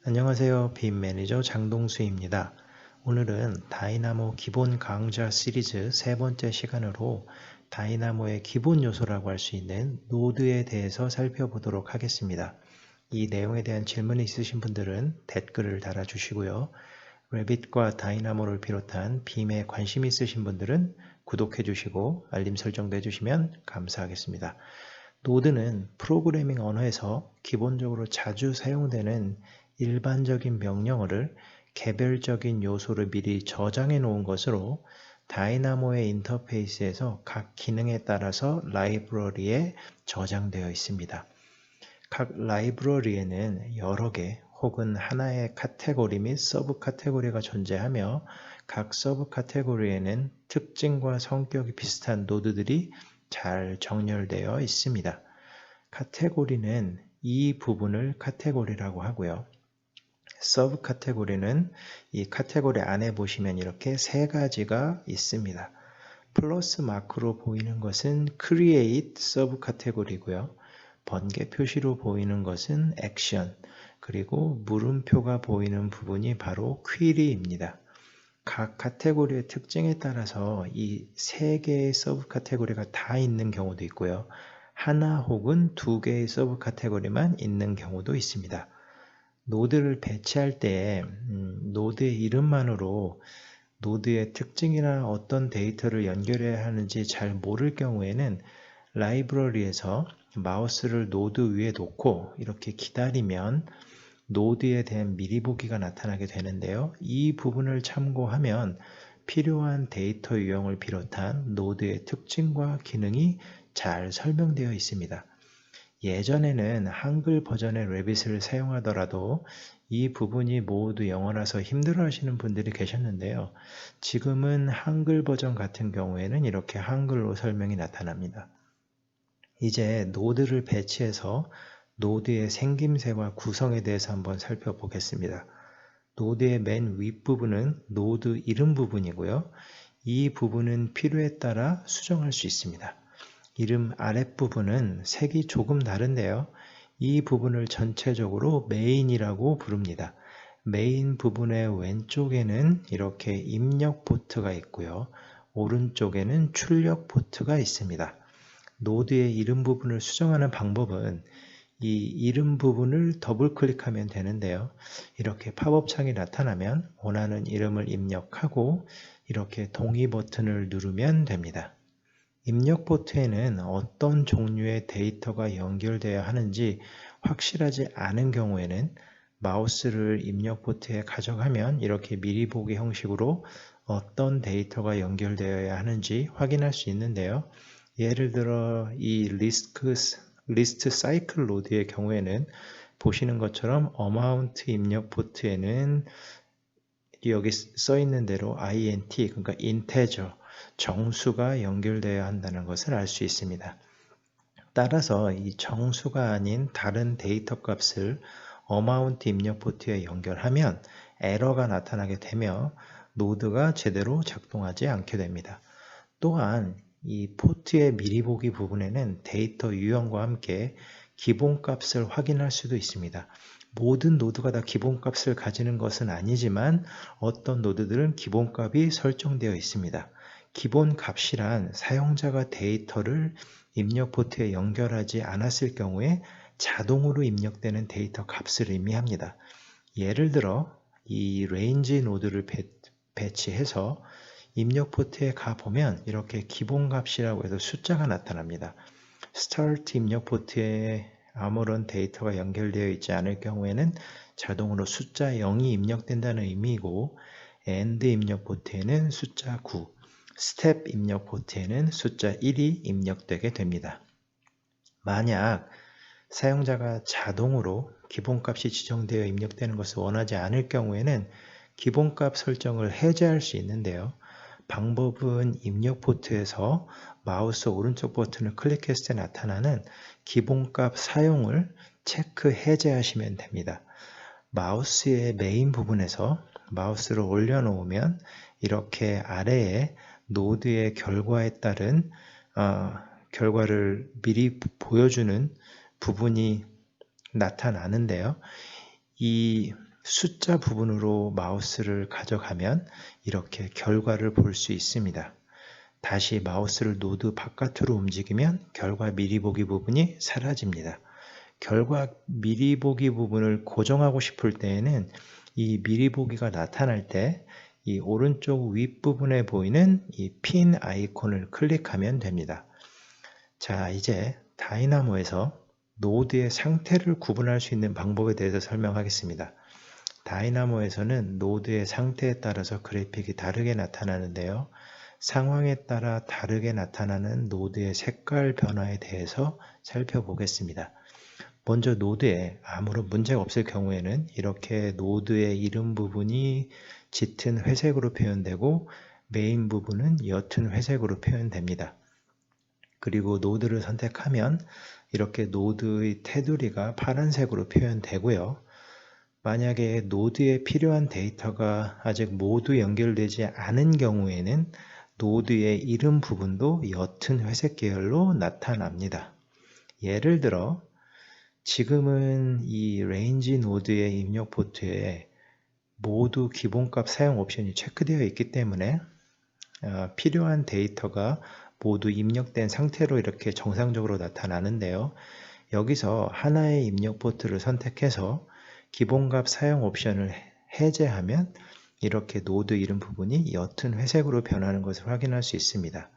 안녕하세요. 빔 매니저 장동수입니다. 오늘은 다이나모 기본 강좌 시리즈 세 번째 시간으로 다이나모의 기본 요소라고 할 수 있는 노드에 대해서 살펴보도록 하겠습니다. 이 내용에 대한 질문이 있으신 분들은 댓글을 달아주시고요. 레빗과 다이나모를 비롯한 빔에 관심 있으신 분들은 구독해 주시고 알림 설정도 해주시면 감사하겠습니다. 노드는 프로그래밍 언어에서 기본적으로 자주 사용되는 일반적인 명령어를 개별적인 요소를 미리 저장해 놓은 것으로 다이나모의 인터페이스에서 각 기능에 따라서 라이브러리에 저장되어 있습니다. 각 라이브러리에는 여러 개 혹은 하나의 카테고리 및 서브 카테고리가 존재하며 각 서브 카테고리에는 특징과 성격이 비슷한 노드들이 잘 정렬되어 있습니다. 카테고리는 이 부분을 카테고리라고 하고요. 서브 카테고리는 이 카테고리 안에 보시면 이렇게 세 가지가 있습니다. 플러스 마크로 보이는 것은 create 서브 카테고리고요. 번개 표시로 보이는 것은 액션, 그리고 물음표가 보이는 부분이 바로 query입니다. 각 카테고리의 특징에 따라서 이 세 개의 서브 카테고리가 다 있는 경우도 있고요. 하나 혹은 두 개의 서브 카테고리만 있는 경우도 있습니다. 노드를 배치할 때 노드의 이름만으로 노드의 특징이나 어떤 데이터를 연결해야 하는지 잘 모를 경우에는 라이브러리에서 마우스를 노드 위에 놓고 이렇게 기다리면 노드에 대한 미리 보기가 나타나게 되는데요. 이 부분을 참고하면 필요한 데이터 유형을 비롯한 노드의 특징과 기능이 잘 설명되어 있습니다. 예전에는 한글 버전의 레빗을 사용하더라도 이 부분이 모두 영어라서 힘들어 하시는 분들이 계셨는데요. 지금은 한글 버전 같은 경우에는 이렇게 한글로 설명이 나타납니다. 이제 노드를 배치해서 노드의 생김새와 구성에 대해서 한번 살펴보겠습니다. 노드의 맨 윗부분은 노드 이름 부분이고요. 이 부분은 필요에 따라 수정할 수 있습니다. 이름 아랫부분은 색이 조금 다른데요. 이 부분을 전체적으로 메인이라고 부릅니다. 메인 부분의 왼쪽에는 이렇게 입력 포트가 있고요. 오른쪽에는 출력 포트가 있습니다. 노드의 이름 부분을 수정하는 방법은 이 이름 부분을 더블 클릭하면 되는데요. 이렇게 팝업 창이 나타나면 원하는 이름을 입력하고 이렇게 동의 버튼을 누르면 됩니다. 입력 포트에는 어떤 종류의 데이터가 연결되어야 하는지 확실하지 않은 경우에는 마우스를 입력 포트에 가져가면 이렇게 미리 보기 형식으로 어떤 데이터가 연결되어야 하는지 확인할 수 있는데요. 예를 들어 이 리스트 사이클 로드의 경우에는 보시는 것처럼 amount 입력 포트에는 여기 써 있는 대로 int, 그러니까 integer, 정수가 연결되어야 한다는 것을 알 수 있습니다. 따라서 이 정수가 아닌 다른 데이터 값을 amount 입력 포트에 연결하면 에러가 나타나게 되며 노드가 제대로 작동하지 않게 됩니다. 또한 이 포트의 미리 보기 부분에는 데이터 유형과 함께 기본값을 확인할 수도 있습니다. 모든 노드가 다 기본값을 가지는 것은 아니지만 어떤 노드들은 기본값이 설정되어 있습니다. 기본값이란 사용자가 데이터를 입력 포트에 연결하지 않았을 경우에 자동으로 입력되는 데이터 값을 의미합니다. 예를 들어 이 range 노드를 배치해서 입력 포트에 가보면 이렇게 기본값이라고 해서 숫자가 나타납니다. start 입력 포트에 아무런 데이터가 연결되어 있지 않을 경우에는 자동으로 숫자 0이 입력된다는 의미이고 end 입력 포트에는 숫자 9, step 입력 포트에는 숫자 1이 입력되게 됩니다. 만약 사용자가 자동으로 기본값이 지정되어 입력되는 것을 원하지 않을 경우에는 기본값 설정을 해제할 수 있는데요. 방법은 입력 포트에서 마우스 오른쪽 버튼을 클릭했을 때 나타나는 기본값 사용을 체크 해제하시면 됩니다. 마우스의 메인 부분에서 마우스를 올려놓으면 이렇게 아래에 노드의 결과에 따른 결과를 미리 보여주는 부분이 나타나는데요. 이 숫자 부분으로 마우스를 가져가면 이렇게 결과를 볼 수 있습니다. 다시 마우스를 노드 바깥으로 움직이면 결과 미리 보기 부분이 사라집니다. 결과 미리 보기 부분을 고정하고 싶을 때에는 이 미리 보기가 나타날 때 이 오른쪽 윗부분에 보이는 이 핀 아이콘을 클릭하면 됩니다. 자, 이제 다이나모에서 노드의 상태를 구분할 수 있는 방법에 대해서 설명하겠습니다. 다이나모에서는 노드의 상태에 따라서 그래픽이 다르게 나타나는데요. 상황에 따라 다르게 나타나는 노드의 색깔 변화에 대해서 살펴보겠습니다. 먼저 노드에 아무런 문제가 없을 경우에는 이렇게 노드의 이름 부분이 짙은 회색으로 표현되고 메인 부분은 옅은 회색으로 표현됩니다. 그리고 노드를 선택하면 이렇게 노드의 테두리가 파란색으로 표현되고요. 만약에 노드에 필요한 데이터가 아직 모두 연결되지 않은 경우에는 노드의 이름 부분도 옅은 회색 계열로 나타납니다. 예를 들어 지금은 이 레인지 노드의 입력 포트에 모두 기본값 사용 옵션이 체크되어 있기 때문에 필요한 데이터가 모두 입력된 상태로 이렇게 정상적으로 나타나는데요. 여기서 하나의 입력 포트를 선택해서 기본값 사용 옵션을 해제하면 이렇게 노드 이름 부분이 옅은 회색으로 변하는 것을 확인할 수 있습니다.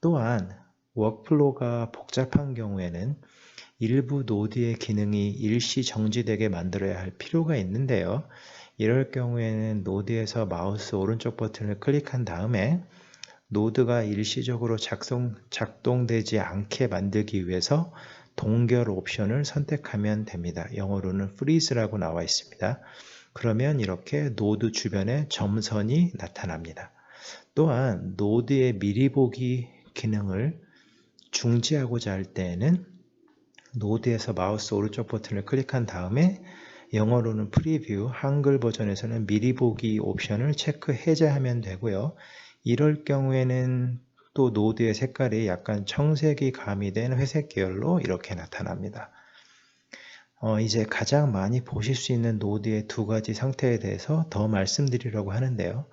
또한 워크플로우가 복잡한 경우에는 일부 노드의 기능이 일시 정지되게 만들어야 할 필요가 있는데요. 이럴 경우에는 노드에서 마우스 오른쪽 버튼을 클릭한 다음에 노드가 일시적으로 작동되지 않게 만들기 위해서 동결 옵션을 선택하면 됩니다. 영어로는 freeze라고 나와 있습니다. 그러면 이렇게 노드 주변에 점선이 나타납니다. 또한 노드의 미리 보기 기능을 중지하고자 할 때에는 노드에서 마우스 오른쪽 버튼을 클릭한 다음에 영어로는 프리뷰, 한글 버전에서는 미리 보기 옵션을 체크 해제하면 되고요. 이럴 경우에는 또 노드의 색깔이 약간 청색이 가미된 회색 계열로 이렇게 나타납니다. 이제 가장 많이 보실 수 있는 노드의 두 가지 상태에 대해서 더 말씀드리려고 하는데요.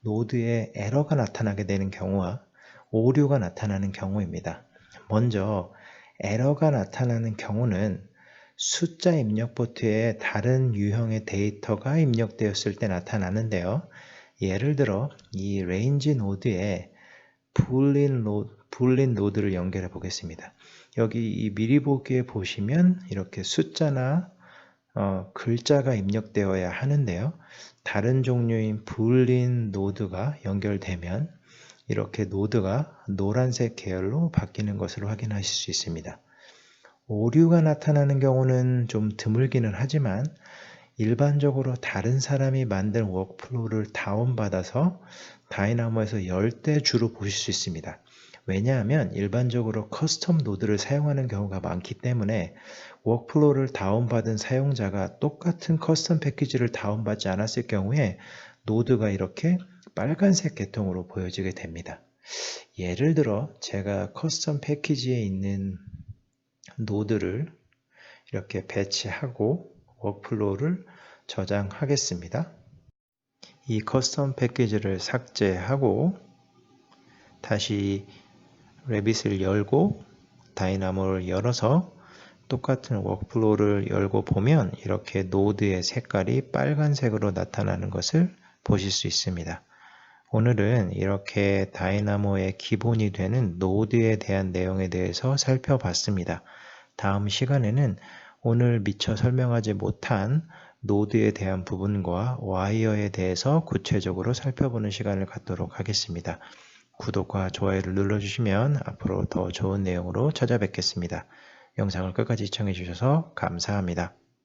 노드에 에러가 나타나게 되는 경우와 오류가 나타나는 경우입니다. 먼저 에러가 나타나는 경우는 숫자 입력 포트에 다른 유형의 데이터가 입력되었을 때 나타나는데요. 예를 들어 이 레인지 노드에 불린 노드를 연결해 보겠습니다. 여기 이 미리 보기에 보시면 이렇게 숫자나 글자가 입력되어야 하는데요. 다른 종류인 불린 노드가 연결되면 이렇게 노드가 노란색 계열로 바뀌는 것을 확인하실 수 있습니다. 오류가 나타나는 경우는 좀 드물기는 하지만 일반적으로 다른 사람이 만든 워크플로우를 다운받아서 다이나모에서 열 때 주로 보실 수 있습니다. 왜냐하면 일반적으로 커스텀 노드를 사용하는 경우가 많기 때문에 워크플로우를 다운받은 사용자가 똑같은 커스텀 패키지를 다운받지 않았을 경우에 노드가 이렇게 빨간색 계통으로 보여지게 됩니다. 예를 들어 제가 커스텀 패키지에 있는 노드를 이렇게 배치하고 워크플로우를 저장하겠습니다. 이 커스텀 패키지를 삭제하고 다시 레빗을 열고 다이나모를 열어서 똑같은 워크플로우를 열고 보면 이렇게 노드의 색깔이 빨간색으로 나타나는 것을 보실 수 있습니다. 오늘은 이렇게 다이나모의 기본이 되는 노드에 대한 내용에 대해서 살펴봤습니다. 다음 시간에는 오늘 미처 설명하지 못한 노드에 대한 부분과 와이어에 대해서 구체적으로 살펴보는 시간을 갖도록 하겠습니다. 구독과 좋아요를 눌러주시면 앞으로 더 좋은 내용으로 찾아뵙겠습니다. 영상을 끝까지 시청해 주셔서 감사합니다.